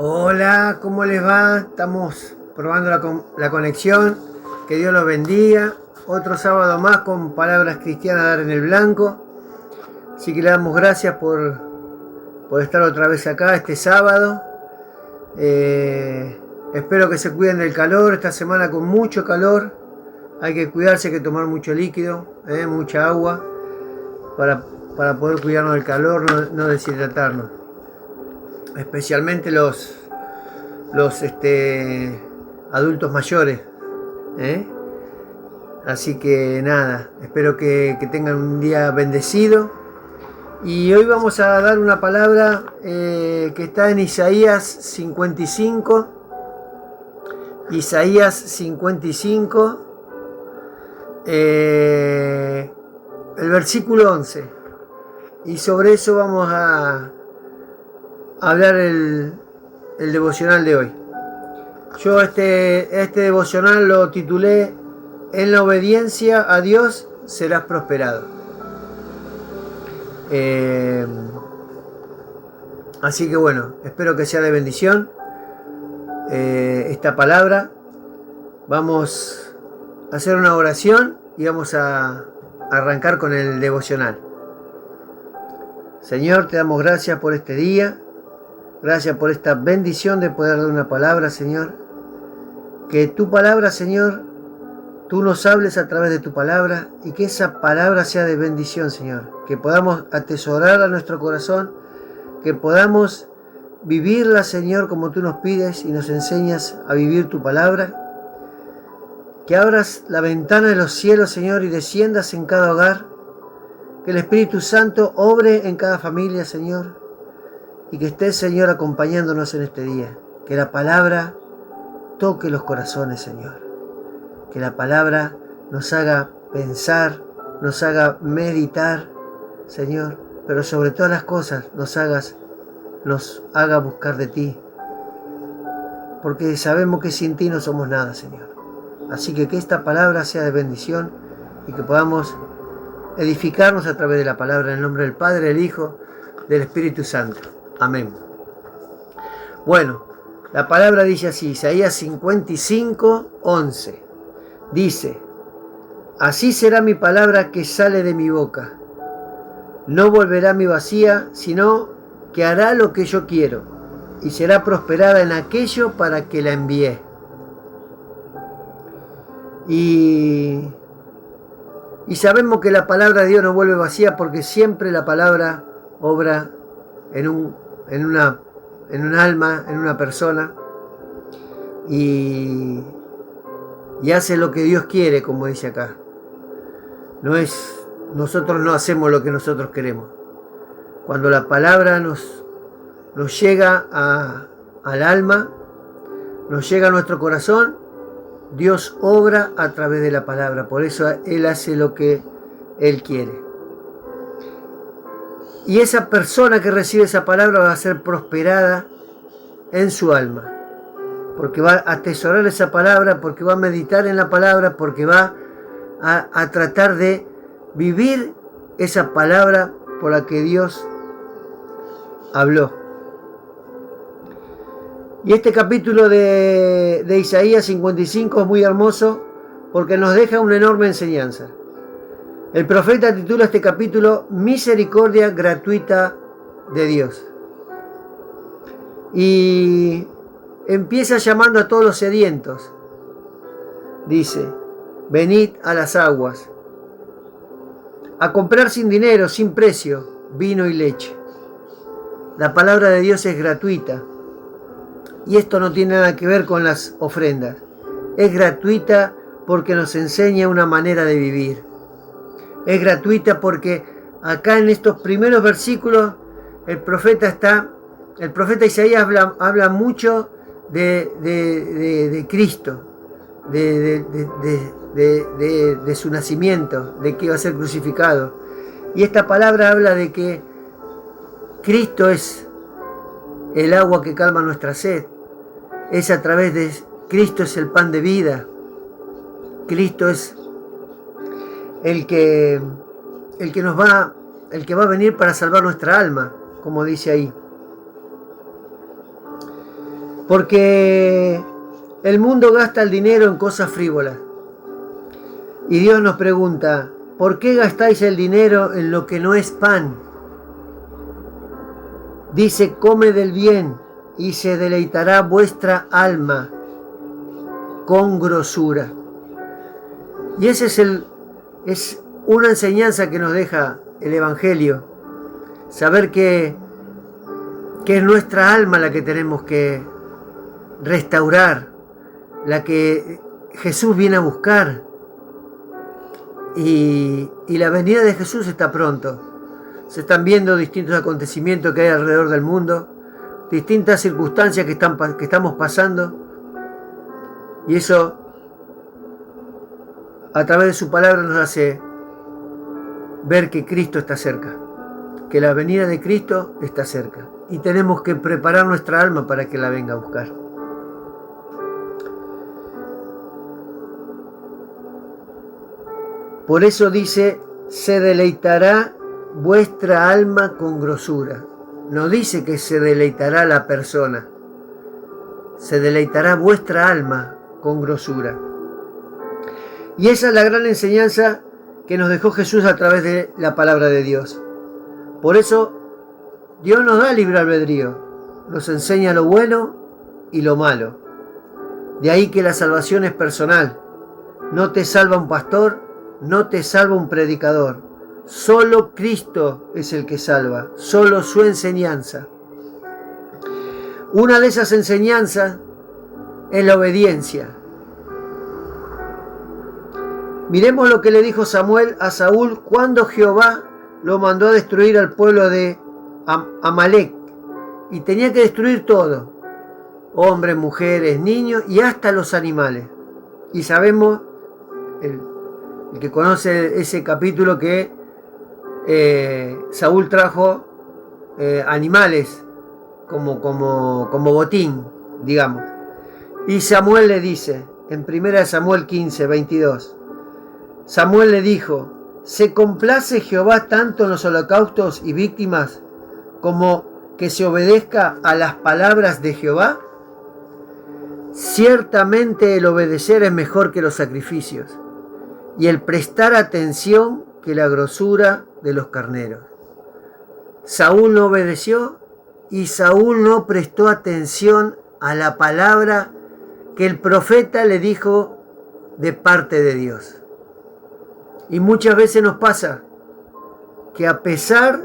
Hola, ¿cómo les va? Estamos probando la conexión. Que Dios los bendiga. Otro sábado más con palabras cristianas a dar en el blanco. Así que le damos gracias por estar otra vez acá este sábado. Espero que se cuiden del calor. Esta semana con mucho calor. Hay que cuidarse, hay que tomar mucho líquido, mucha agua para poder cuidarnos del calor, no deshidratarnos. Especialmente los adultos mayores. Así que nada, espero que tengan un día bendecido. Y hoy vamos a dar una palabra que está en Isaías 55. Isaías 55, el versículo 11. Y sobre eso vamos a hablar el devocional de hoy. Yo este devocional lo titulé En la obediencia a Dios serás prosperado. Así que bueno, espero que sea de bendición esta palabra. Vamos a hacer una oración y vamos a arrancar con el devocional. Señor, te damos gracias por este día. Gracias por esta bendición de poder dar una palabra, Señor. Que tu palabra, Señor, tú nos hables a través de tu palabra y que esa palabra sea de bendición, Señor. Que podamos atesorar a nuestro corazón, que podamos vivirla, Señor, como tú nos pides y nos enseñas a vivir tu palabra. Que abras la ventana de los cielos, Señor, y desciendas en cada hogar. Que el Espíritu Santo obre en cada familia, Señor. Y que estés, Señor, acompañándonos en este día. Que la palabra toque los corazones, Señor. Que la palabra nos haga pensar, nos haga meditar, Señor. Pero sobre todas las cosas nos haga buscar de ti. Porque sabemos que sin ti no somos nada, Señor. Así que esta palabra sea de bendición y que podamos edificarnos a través de la palabra en el nombre del Padre, del Hijo, del Espíritu Santo. Amén. Bueno, la palabra dice así, Isaías 55, 11. Dice, así será mi palabra que sale de mi boca. No volverá mi vacía, sino que hará lo que yo quiero y será prosperada en aquello para que la envié. Y sabemos que la palabra de Dios no vuelve vacía porque siempre la palabra obra en un alma, en una persona y hace lo que Dios quiere, como dice acá. Nosotros no hacemos lo que nosotros queremos. Cuando la palabra nos llega al alma, nos llega a nuestro corazón, Dios obra a través de la palabra. Por eso Él hace lo que Él quiere. Y esa persona que recibe esa palabra va a ser prosperada en su alma. Porque va a atesorar esa palabra, porque va a meditar en la palabra, porque va a tratar de vivir esa palabra por la que Dios habló. Y este capítulo de Isaías 55 es muy hermoso porque nos deja una enorme enseñanza. El profeta titula este capítulo Misericordia gratuita de Dios. Y empieza llamando a todos los sedientos. Dice, venid a las aguas, a comprar sin dinero, sin precio, vino y leche. La palabra de Dios es gratuita. Y esto no tiene nada que ver con las ofrendas. Es gratuita porque nos enseña una manera de vivir. Es gratuita porque acá en estos primeros versículos el profeta Isaías habla mucho de Cristo, de su nacimiento, de que iba a ser crucificado. Y esta palabra habla de que Cristo es el agua que calma nuestra sed. Es a través de Cristo es el pan de vida. Cristo es el que va a venir para salvar nuestra alma, como dice ahí. Porque el mundo gasta el dinero en cosas frívolas. Y Dios nos pregunta, ¿por qué gastáis el dinero en lo que no es pan? Dice, come del bien y se deleitará vuestra alma con grosura. Y ese es una enseñanza que nos deja el Evangelio. Saber que es nuestra alma la que tenemos que restaurar, la que Jesús viene a buscar. Y la venida de Jesús está pronto. Se están viendo distintos acontecimientos que hay alrededor del mundo, distintas circunstancias que estamos pasando. Y eso, a través de su palabra, nos hace ver que Cristo está cerca, que la venida de Cristo está cerca. Y tenemos que preparar nuestra alma para que la venga a buscar. Por eso dice, se deleitará vuestra alma con grosura. No dice que se deleitará la persona. Se deleitará vuestra alma con grosura. Y esa es la gran enseñanza que nos dejó Jesús a través de la palabra de Dios. Por eso Dios nos da libre albedrío. Nos enseña lo bueno y lo malo. De ahí que la salvación es personal. No te salva un pastor, no te salva un predicador. Solo Cristo es el que salva, solo su enseñanza. Una de esas enseñanzas es la obediencia. Miremos lo que le dijo Samuel a Saúl cuando Jehová lo mandó a destruir al pueblo de Amalek. Y tenía que destruir todo. Hombres, mujeres, niños y hasta los animales. Y sabemos, el que conoce ese capítulo, que Saúl trajo animales como botín, digamos. Y Samuel le dice, en 1 Samuel 15, 22, Samuel le dijo, ¿se complace Jehová tanto en los holocaustos y víctimas como que se obedezca a las palabras de Jehová? Ciertamente el obedecer es mejor que los sacrificios, y el prestar atención que la grosura de los carneros. Saúl no obedeció y Saúl no prestó atención a la palabra que el profeta le dijo de parte de Dios. Y muchas veces nos pasa que a pesar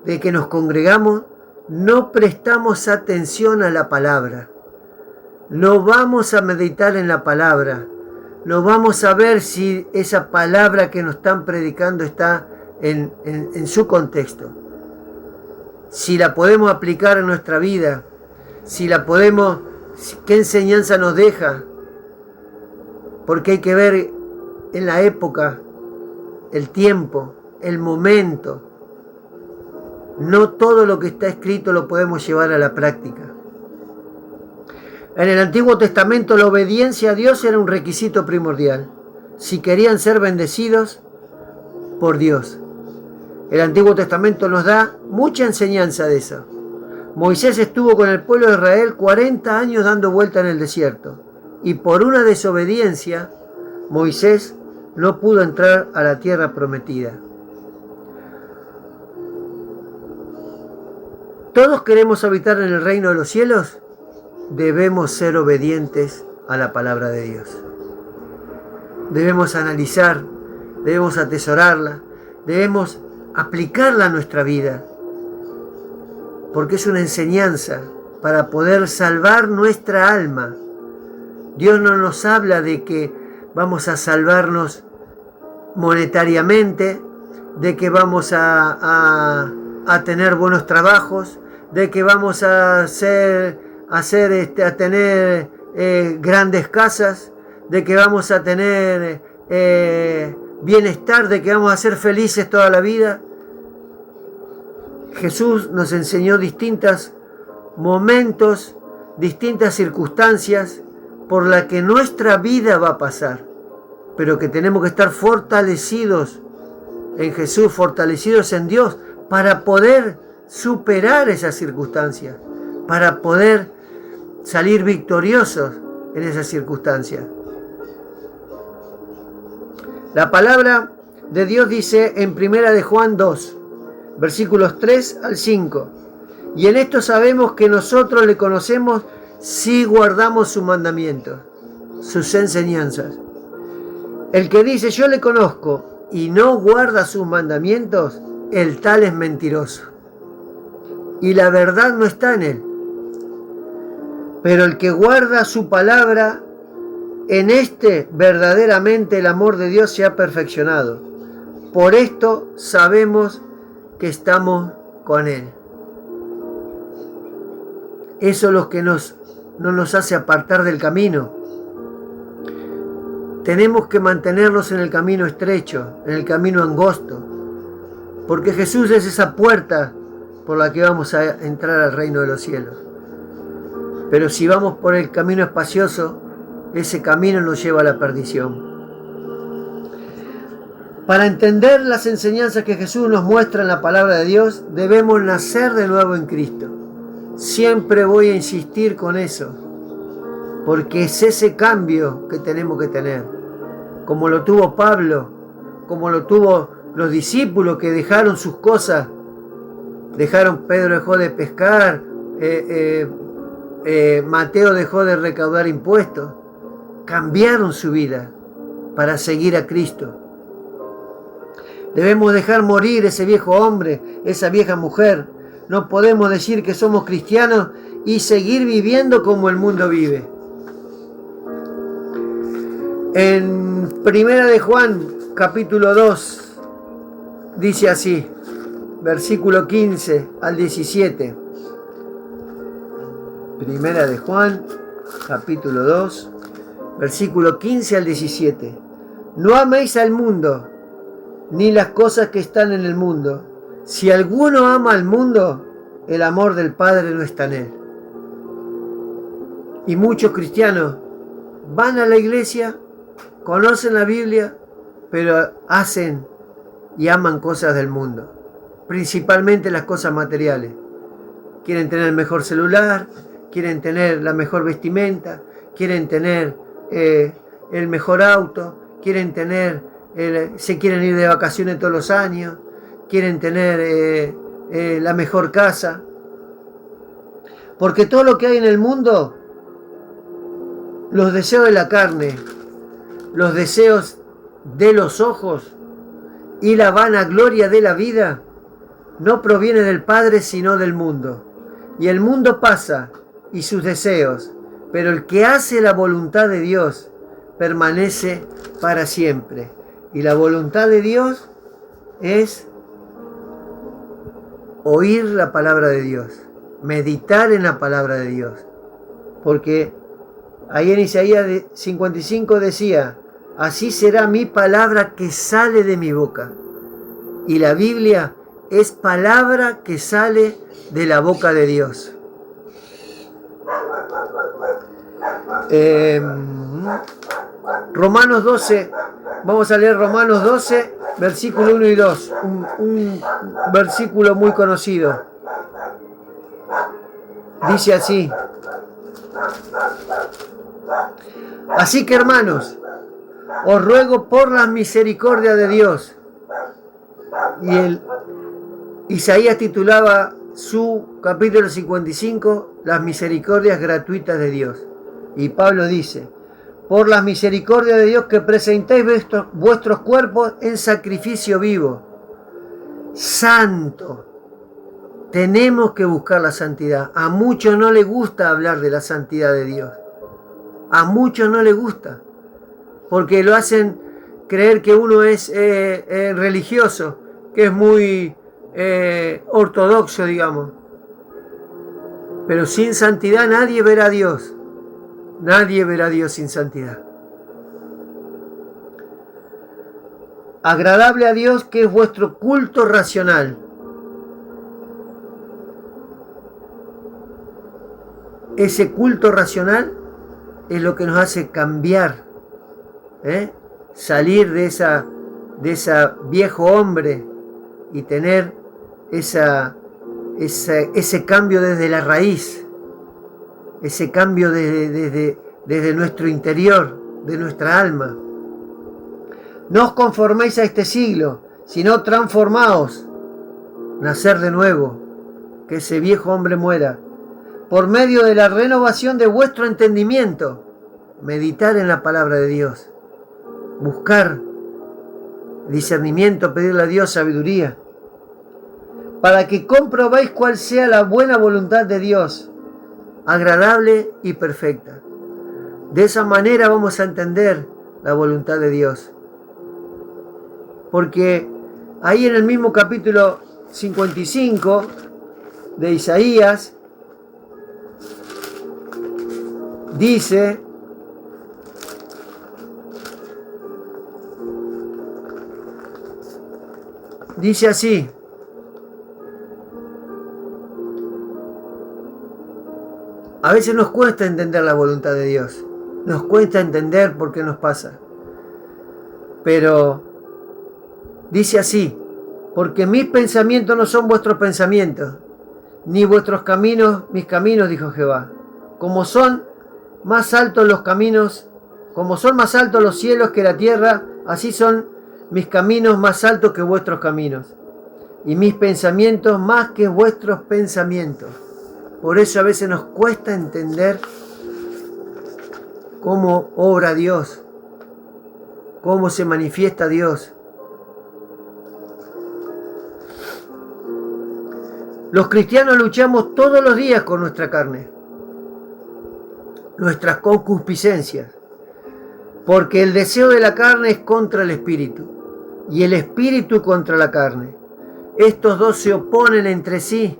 de que nos congregamos, no prestamos atención a la palabra. No vamos a meditar en la palabra. No vamos a ver si esa palabra que nos están predicando está en su contexto. Si la podemos aplicar en nuestra vida. Si la podemos, qué enseñanza nos deja. Porque hay que ver en la época, el tiempo, el momento. No todo lo que está escrito lo podemos llevar a la práctica. En el Antiguo Testamento la obediencia a Dios era un requisito primordial, si querían ser bendecidos por Dios. El Antiguo Testamento nos da mucha enseñanza de eso. Moisés estuvo con el pueblo de Israel 40 años dando vuelta en el desierto, y por una desobediencia, Moisés no pudo entrar a la tierra prometida. ¿Todos queremos habitar en el reino de los cielos? Debemos ser obedientes a la palabra de Dios. Debemos analizar, debemos atesorarla, debemos aplicarla a nuestra vida, porque es una enseñanza para poder salvar nuestra alma. Dios no nos habla de que vamos a salvarnos monetariamente, de que vamos a tener buenos trabajos, de que vamos a tener grandes casas, de que vamos a tener bienestar, de que vamos a ser felices toda la vida. Jesús nos enseñó distintos momentos, distintas circunstancias por las que nuestra vida va a pasar, pero que tenemos que estar fortalecidos en Jesús, fortalecidos en Dios, para poder superar esas circunstancias, para poder salir victoriosos en esas circunstancias. La palabra de Dios dice en 1 de Juan 2, versículos 3 al 5, y en esto sabemos que nosotros le conocemos si guardamos sus mandamientos, sus enseñanzas. El que dice yo le conozco y no guarda sus mandamientos, el tal es mentiroso, y la verdad no está en él. Pero el que guarda su palabra, en este verdaderamente el amor de Dios se ha perfeccionado. Por esto sabemos que estamos con Él. Eso es lo que no nos hace apartar del camino. Tenemos que mantenernos en el camino estrecho, en el camino angosto, porque Jesús es esa puerta por la que vamos a entrar al reino de los cielos. Pero si vamos por el camino espacioso, ese camino nos lleva a la perdición. Para entender las enseñanzas que Jesús nos muestra en la palabra de Dios, debemos nacer de nuevo en Cristo. Siempre voy a insistir con eso, porque es ese cambio que tenemos que tener. Como lo tuvo Pablo, como lo tuvo los discípulos que dejaron sus cosas. Pedro dejó de pescar, Mateo dejó de recaudar impuestos. Cambiaron su vida para seguir a Cristo. Debemos dejar morir ese viejo hombre, esa vieja mujer. No podemos decir que somos cristianos y seguir viviendo como el mundo vive. En 1 de Juan, capítulo 2, dice así, versículo 15 al 17. 1 de Juan, capítulo 2, versículo 15 al 17. No améis al mundo, ni las cosas que están en el mundo. Si alguno ama al mundo, el amor del Padre no está en él. Y muchos cristianos van a la iglesia, conocen la Biblia, pero hacen y aman cosas del mundo, principalmente las cosas materiales. Quieren tener el mejor celular, quieren tener la mejor vestimenta, quieren tener el mejor auto, quieren tener se quieren ir de vacaciones todos los años, quieren tener la mejor casa, porque todo lo que hay en el mundo, los deseos de la carne, los deseos de los ojos y la vanagloria de la vida, no proviene del Padre sino del mundo. Y el mundo pasa y sus deseos, pero el que hace la voluntad de Dios permanece para siempre. Y la voluntad de Dios es oír la palabra de Dios, meditar en la palabra de Dios. Porque ahí en Isaías 55 decía, así será mi palabra que sale de mi boca. Y la Biblia es palabra que sale de la boca de Dios. Romanos 12, vamos a leer Romanos 12, versículo 1 y 2, un versículo muy conocido. Dice así: así que, hermanos, os ruego por la misericordia de Dios. Y Isaías titulaba su capítulo 55, las misericordias gratuitas de Dios. Y Pablo dice, por la misericordia de Dios, que presentéis vuestros cuerpos en sacrificio vivo, santo. Tenemos que buscar la santidad. A muchos no les gusta hablar de la santidad de Dios. A muchos no les gusta, porque lo hacen creer que uno es religioso, que es muy ortodoxo, digamos. Pero sin santidad nadie verá a Dios. Nadie verá a Dios sin santidad. Agradable a Dios, que es vuestro culto racional. Ese culto racional es lo que nos hace cambiar, salir de esa viejo hombre y tener ese cambio desde la raíz. ese cambio desde nuestro interior, de nuestra alma. No os conforméis a este siglo, sino transformaos, nacer de nuevo, que ese viejo hombre muera, por medio de la renovación de vuestro entendimiento, meditar en la palabra de Dios, buscar discernimiento, pedirle a Dios sabiduría, para que comprobéis cuál sea la buena voluntad de Dios, agradable y perfecta. De esa manera vamos a entender la voluntad de Dios. Porque ahí en el mismo capítulo 55 de Isaías dice: dice así: a veces nos cuesta entender la voluntad de Dios, nos cuesta entender por qué nos pasa, pero dice así: porque mis pensamientos no son vuestros pensamientos, ni vuestros caminos mis caminos, dijo Jehová. Como son más altos los caminos, como son más altos los cielos que la tierra, así son mis caminos más altos que vuestros caminos, y mis pensamientos más que vuestros pensamientos. Por eso a veces nos cuesta entender cómo obra Dios, cómo se manifiesta Dios. Los cristianos luchamos todos los días con nuestra carne, nuestras concupiscencias, porque el deseo de la carne es contra el espíritu y el espíritu contra la carne. Estos dos se oponen entre sí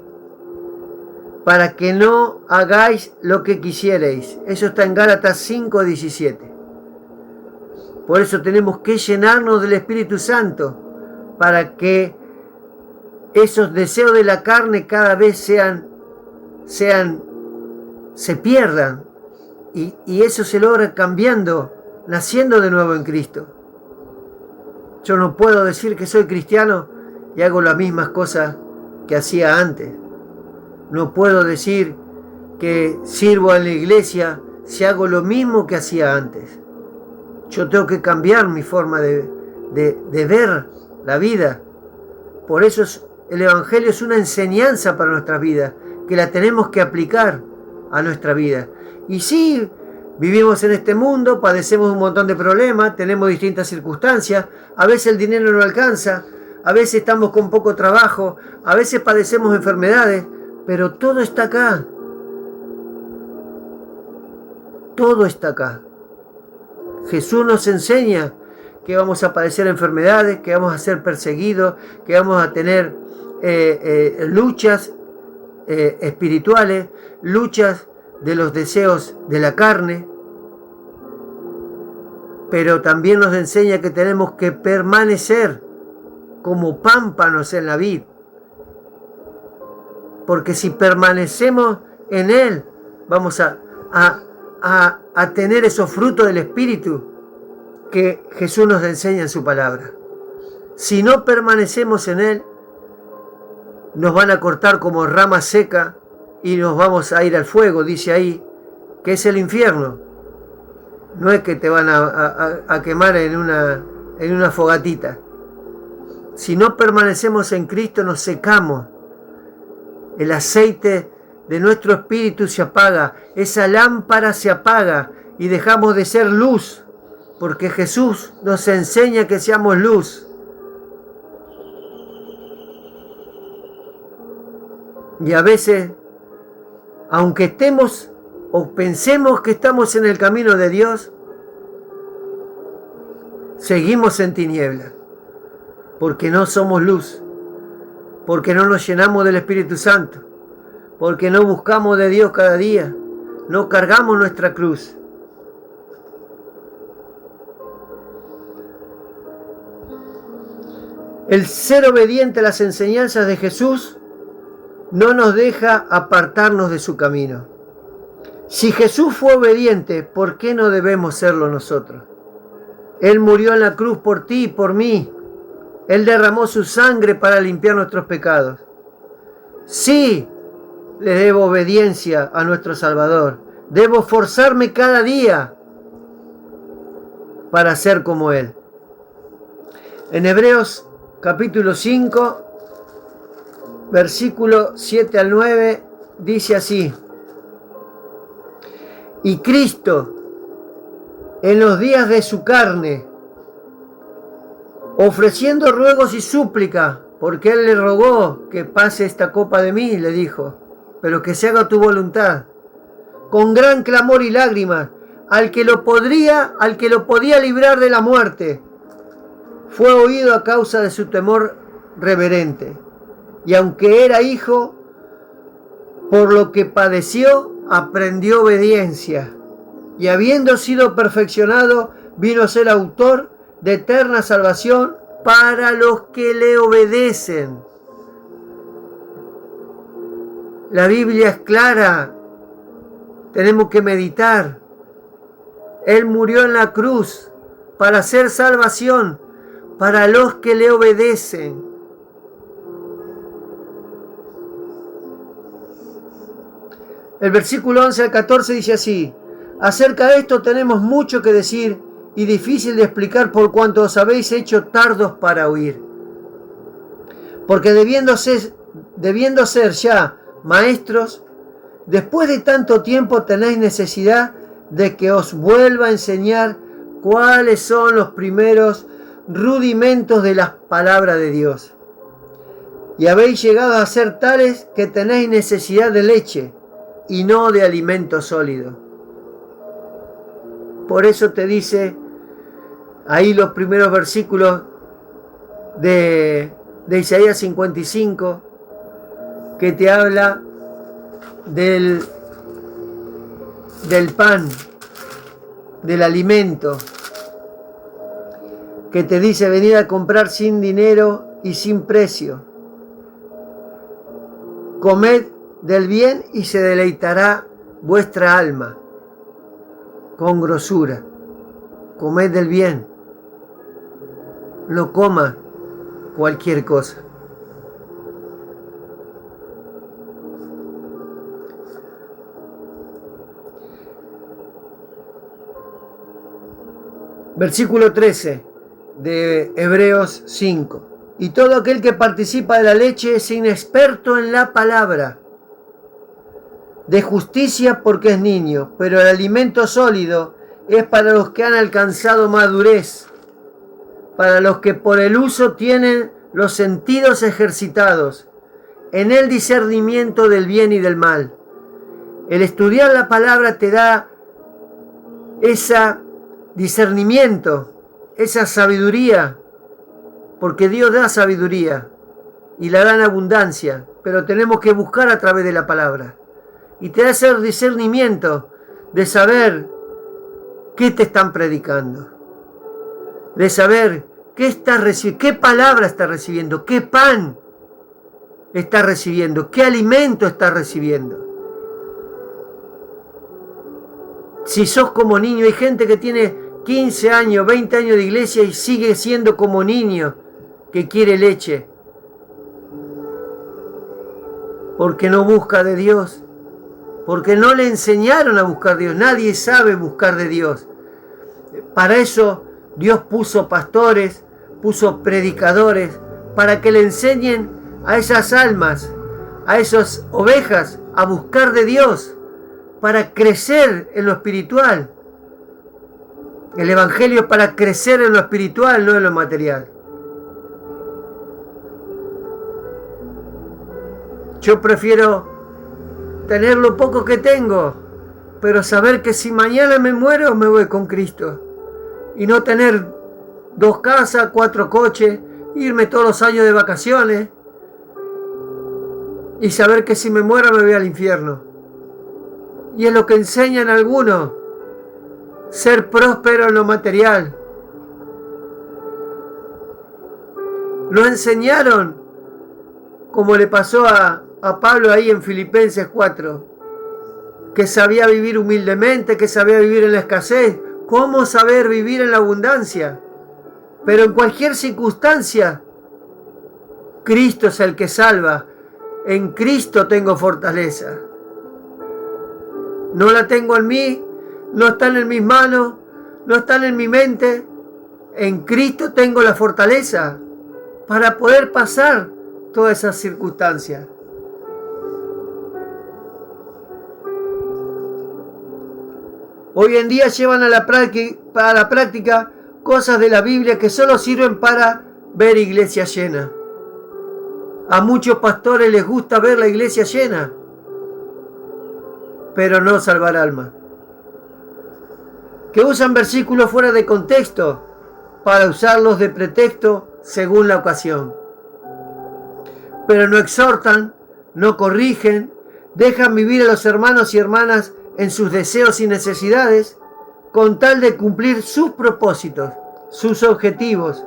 para que no hagáis lo que quisierais. Eso está en Gálatas 5:17. Por eso tenemos que llenarnos del Espíritu Santo para que esos deseos de la carne cada vez se pierdan, y eso se logra cambiando, naciendo de nuevo en Cristo. Yo no puedo decir que soy cristiano y hago las mismas cosas que hacía antes. No puedo decir que sirvo en la iglesia si hago lo mismo que hacía antes. Yo tengo que cambiar mi forma de ver la vida. Por eso el Evangelio es una enseñanza para nuestras vidas, que la tenemos que aplicar a nuestra vida. Y sí, vivimos en este mundo, padecemos un montón de problemas, tenemos distintas circunstancias, a veces el dinero no alcanza, a veces estamos con poco trabajo, a veces padecemos enfermedades, pero todo está acá. Todo está acá. Jesús nos enseña que vamos a padecer enfermedades, que vamos a ser perseguidos, que vamos a tener luchas espirituales, luchas de los deseos de la carne, pero también nos enseña que tenemos que permanecer como pámpanos en la vid, porque si permanecemos en Él, vamos a tener esos frutos del Espíritu que Jesús nos enseña en su palabra. Si no permanecemos en Él, nos van a cortar como rama seca y nos vamos a ir al fuego, dice ahí, que es el infierno. No es que te van a quemar en una fogatita. Si no permanecemos en Cristo, nos secamos. El aceite de nuestro espíritu se apaga, esa lámpara se apaga y dejamos de ser luz, porque Jesús nos enseña que seamos luz. Y a veces, aunque estemos o pensemos que estamos en el camino de Dios, seguimos en tinieblas, porque no somos luz, porque no nos llenamos del Espíritu Santo, porque no buscamos de Dios cada día, no cargamos nuestra cruz. El ser obediente a las enseñanzas de Jesús no nos deja apartarnos de su camino. Si Jesús fue obediente, ¿por qué no debemos serlo nosotros? Él murió en la cruz por ti y por mí. Él derramó su sangre para limpiar nuestros pecados. Sí, le debo obediencia a nuestro Salvador. Debo esforzarme cada día para ser como Él. En Hebreos capítulo 5, versículo 7 al 9, dice así: y Cristo, en los días de su carne, ofreciendo ruegos y súplica, porque Él le rogó que pase esta copa de mí, le dijo, pero que se haga tu voluntad, con gran clamor y lágrimas, al que lo podía librar de la muerte, fue oído a causa de su temor reverente. Y aunque era hijo, por lo que padeció, aprendió obediencia. Y habiendo sido perfeccionado, vino a ser autor de eterna salvación para los que le obedecen. La Biblia es clara. Tenemos que meditar. Él murió en la cruz para hacer salvación para los que le obedecen. El versículo 11 al 14 dice así: acerca de esto tenemos mucho que decir y difícil de explicar por cuanto os habéis hecho tardos para oír. Porque debiendo ser ya maestros, después de tanto tiempo tenéis necesidad de que os vuelva a enseñar cuáles son los primeros rudimentos de las palabras de Dios. Y habéis llegado a ser tales que tenéis necesidad de leche y no de alimento sólido. Por eso te dice ahí los primeros versículos de Isaías 55, que te habla del pan, del alimento, que te dice venid a comprar sin dinero y sin precio. Comed del bien y se deleitará vuestra alma con grosura. Comed del bien. No coma cualquier cosa. Versículo 13 de Hebreos 5. Y todo aquel que participa de la leche es inexperto en la palabra de justicia porque es niño, pero el alimento sólido es para los que han alcanzado madurez, para los que por el uso tienen los sentidos ejercitados en el discernimiento del bien y del mal. El estudiar la palabra te da ese discernimiento, esa sabiduría, porque Dios da sabiduría y la da en abundancia, pero tenemos que buscar a través de la palabra. Y te da ese discernimiento de saber qué te están predicando, de saber qué palabra estás recibiendo, qué pan estás recibiendo, qué alimento estás recibiendo. Si sos como niño, hay gente que tiene 15 años, 20 años de iglesia y sigue siendo como niño que quiere leche, porque no busca de Dios, porque no le enseñaron a buscar de Dios. Nadie sabe buscar de Dios. Para eso Dios puso pastores, puso predicadores, para que le enseñen a esas almas, a esas ovejas, a buscar de Dios, para crecer en lo espiritual. El evangelio es para crecer en lo espiritual, no en lo material. Yo prefiero tener lo poco que tengo, pero saber que si mañana me muero, me voy con Cristo. Y no tener 2 casas, 4 coches, irme todos los años de vacaciones y saber que si me muero me voy al infierno. Y es lo que enseñan algunos, ser próspero en lo material. No enseñaron, como le pasó a Pablo ahí en Filipenses 4, que sabía vivir humildemente, que sabía vivir en la escasez. ¿Cómo saber vivir en la abundancia? Pero en cualquier circunstancia, Cristo es el que salva. En Cristo tengo fortaleza. no la tengo en mí, no están en mis manos, no están en mi mente. En Cristo tengo la fortaleza para poder pasar todas esas circunstancias. Hoy en día llevan a la práctica cosas de la Biblia que solo sirven para ver iglesia llena. A muchos pastores les gusta ver la iglesia llena, pero no salvar almas. Que usan versículos fuera de contexto para usarlos de pretexto según la ocasión. Pero no exhortan, no corrigen, dejan vivir a los hermanos y hermanas en sus deseos y necesidades con tal de cumplir sus propósitos, sus objetivos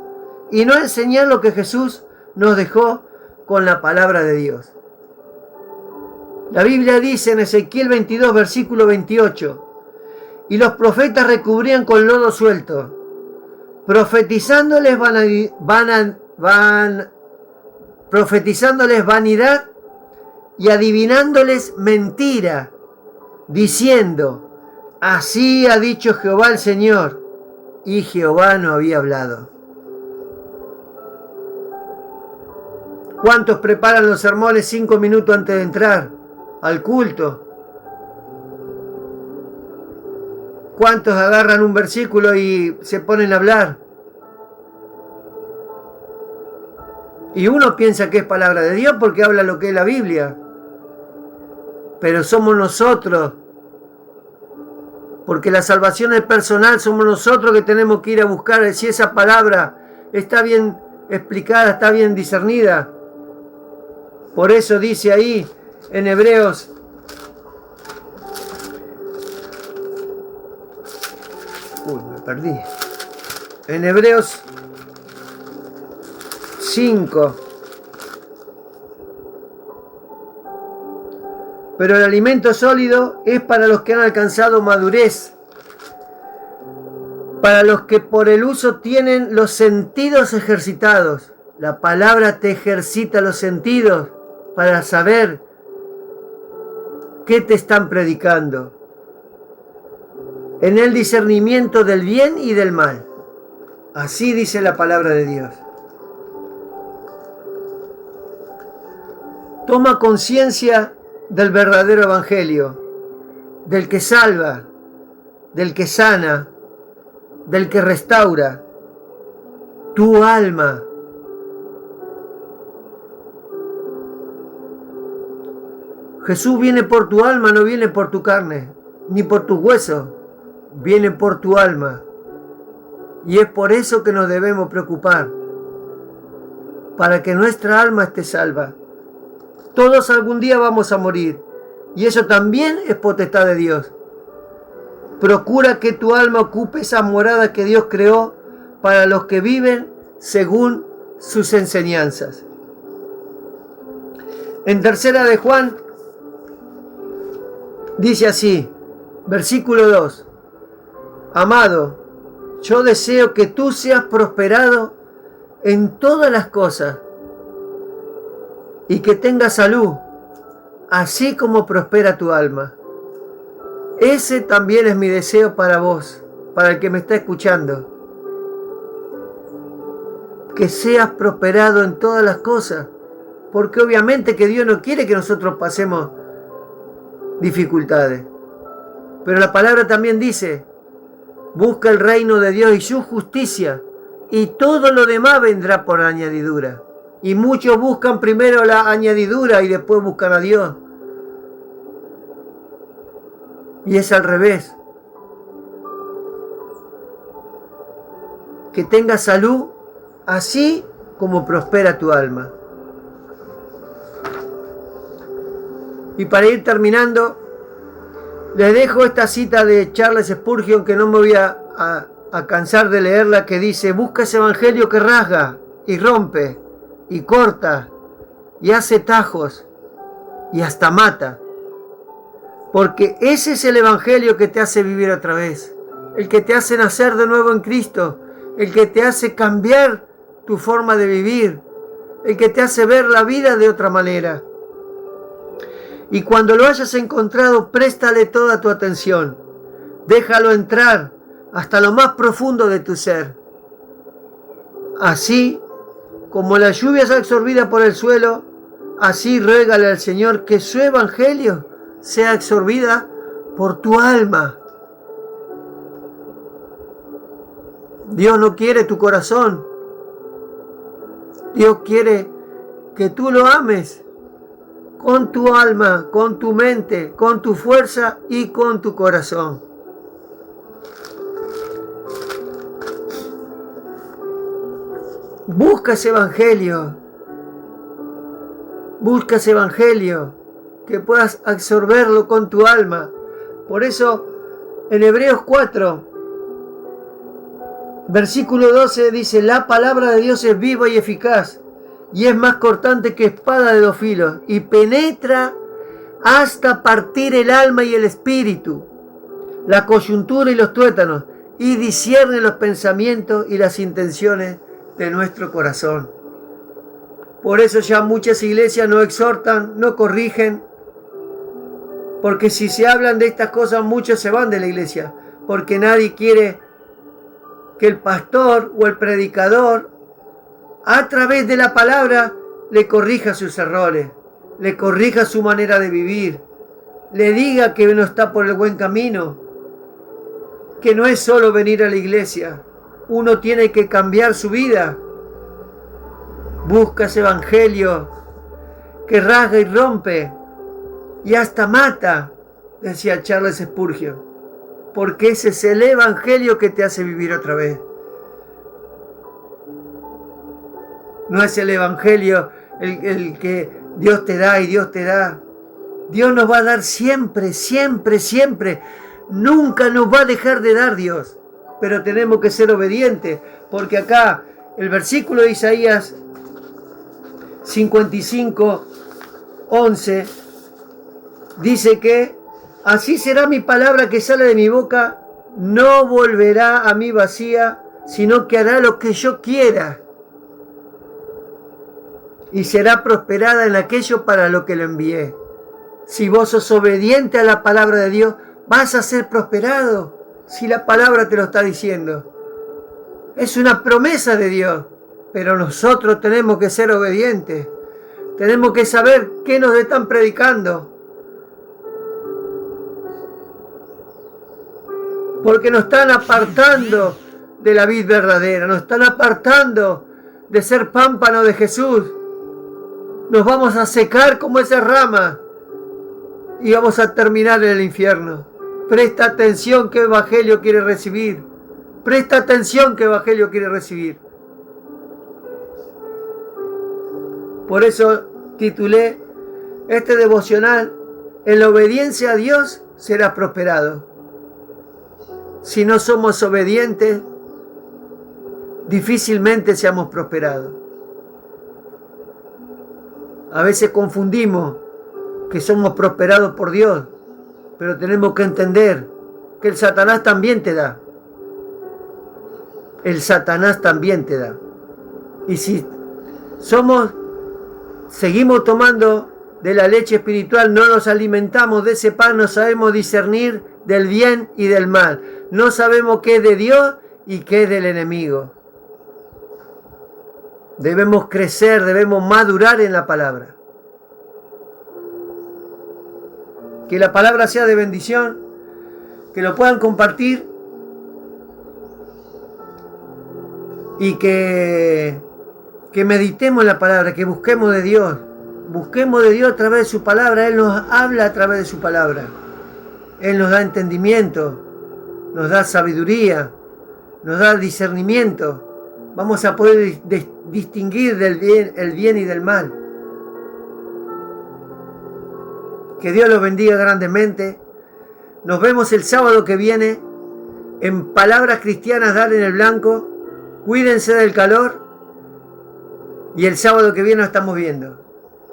y no enseñar lo que Jesús nos dejó con la palabra de Dios. La Biblia dice en Ezequiel 22, versículo 28, y los profetas recubrían con lodo suelto, profetizándoles vanidad y adivinándoles mentira, diciendo, así ha dicho Jehová el Señor, y Jehová no había hablado. ¿Cuántos preparan los sermones 5 minutos antes de entrar al culto? ¿Cuántos agarran un versículo y se ponen a hablar? Y uno piensa que es palabra de Dios porque habla lo que es la Biblia. Pero somos nosotros, porque la salvación es personal, somos nosotros que tenemos que ir a buscar si esa palabra está bien explicada, está bien discernida. Por eso dice ahí en Hebreos en Hebreos 5. Pero el alimento sólido es para los que han alcanzado madurez, para los que por el uso tienen los sentidos ejercitados. La palabra te ejercita los sentidos para saber qué te están predicando. En el discernimiento del bien y del mal. Así dice la palabra de Dios. Toma conciencia del verdadero evangelio, del que salva, del que sana, del que restaura tu alma. Jesús viene por tu alma, no viene por tu carne, ni por tus huesos, viene por tu alma. Y es por eso que nos debemos preocupar, para que nuestra alma esté salva. Todos algún día vamos a morir, y eso también es potestad de Dios. Procura que tu alma ocupe esa morada que Dios creó para los que viven según sus enseñanzas. En tercera de Juan, dice así, versículo 2, amado, yo deseo que tú seas prosperado en todas las cosas y que tengas salud, así como prospera tu alma. Ese también es mi deseo para vos, para el que me está escuchando. Que seas prosperado en todas las cosas, porque obviamente que Dios no quiere que nosotros pasemos dificultades. Pero la palabra también dice, busca el reino de Dios y su justicia, y todo lo demás vendrá por añadidura. Y muchos buscan primero la añadidura y después buscan a Dios. Y es al revés. Que tengas salud, así como prospera tu alma. Y para ir terminando, les dejo esta cita de Charles Spurgeon, que no me voy a cansar de leerla, que dice, busca ese evangelio que rasga y rompe y corta y hace tajos y hasta mata. Porque ese es el evangelio que te hace vivir otra vez, el que te hace nacer de nuevo en Cristo, el que te hace cambiar tu forma de vivir, el que te hace ver la vida de otra manera. Y cuando lo hayas encontrado, préstale toda tu atención. Déjalo entrar hasta lo más profundo de tu ser. Así como la lluvia es absorbida por el suelo, así ruégale al Señor que su evangelio sea absorbida por tu alma. Dios no quiere tu corazón. Dios quiere que tú lo ames con tu alma, con tu mente, con tu fuerza y con tu corazón. Busca ese evangelio. Busca ese evangelio, que puedas absorberlo con tu alma. Por eso, en Hebreos 4, versículo 12 dice: la palabra de Dios es viva y eficaz, y es más cortante que espada de 2 filos, y penetra hasta partir el alma y el espíritu, la coyuntura y los tuétanos, y discierne los pensamientos y las intenciones de nuestro corazón. Por eso ya muchas iglesias no exhortan, no corrigen, porque si se hablan de estas cosas, muchos se van de la iglesia, porque nadie quiere que el pastor o el predicador, a través de la palabra, le corrija sus errores, le corrija su manera de vivir, le diga que no está por el buen camino, que no es solo venir a la iglesia, uno tiene que cambiar su vida. Busca ese evangelio que rasga y rompe y hasta mata, decía Charles Spurgeon, porque ese es el evangelio que te hace vivir otra vez. No es el evangelio el que Dios te da y Dios te da. Dios nos va a dar siempre, siempre, siempre. Nunca nos va a dejar de dar Dios. Pero tenemos que ser obedientes, porque acá el versículo de Isaías 55:11 dice que así será mi palabra que sale de mi boca, no volverá a mí vacía, sino que hará lo que yo quiera y será prosperada en aquello para lo que lo envié. Si vos sos obediente a la palabra de Dios, vas a ser prosperado. Si la palabra te lo está diciendo, es una promesa de Dios, pero nosotros tenemos que ser obedientes. Tenemos que saber qué nos están predicando, porque nos están apartando de la vid verdadera, nos están apartando de ser pámpano de Jesús. Nos vamos a secar como esa rama y vamos a terminar en el infierno. Presta atención qué evangelio quiere recibir. Presta atención qué evangelio quiere recibir. Por eso titulé este devocional: en la obediencia a Dios serás prosperado. Si no somos obedientes, difícilmente seamos prosperados. A veces confundimos que somos prosperados por Dios, pero tenemos que entender que el Satanás también te da. El Satanás también te da. Y si seguimos tomando de la leche espiritual, no nos alimentamos de ese pan, no sabemos discernir del bien y del mal. No sabemos qué es de Dios y qué es del enemigo. Debemos crecer, debemos madurar en la palabra. Que la palabra sea de bendición, que lo puedan compartir y que meditemos en la palabra, que busquemos de Dios. Busquemos de Dios a través de su palabra. Él nos habla a través de su palabra. Él nos da entendimiento, nos da sabiduría, nos da discernimiento. Vamos a poder distinguir el bien y del mal. Que Dios los bendiga grandemente. Nos vemos el sábado que viene en Palabras Cristianas Dar en el Blanco. Cuídense del calor y el sábado que viene nos estamos viendo.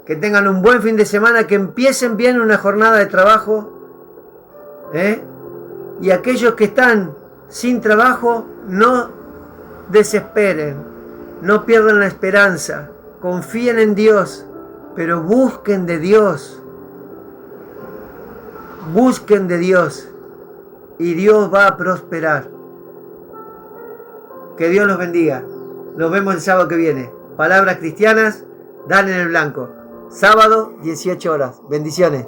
Que tengan un buen fin de semana, que empiecen bien una jornada de trabajo. Y aquellos que están sin trabajo, no desesperen, no pierdan la esperanza, confíen en Dios, pero busquen de Dios. Busquen de Dios y Dios va a prosperar. Que Dios los bendiga. Nos vemos el sábado que viene. Palabras cristianas, Dan en el blanco. Sábado, 18 horas. Bendiciones.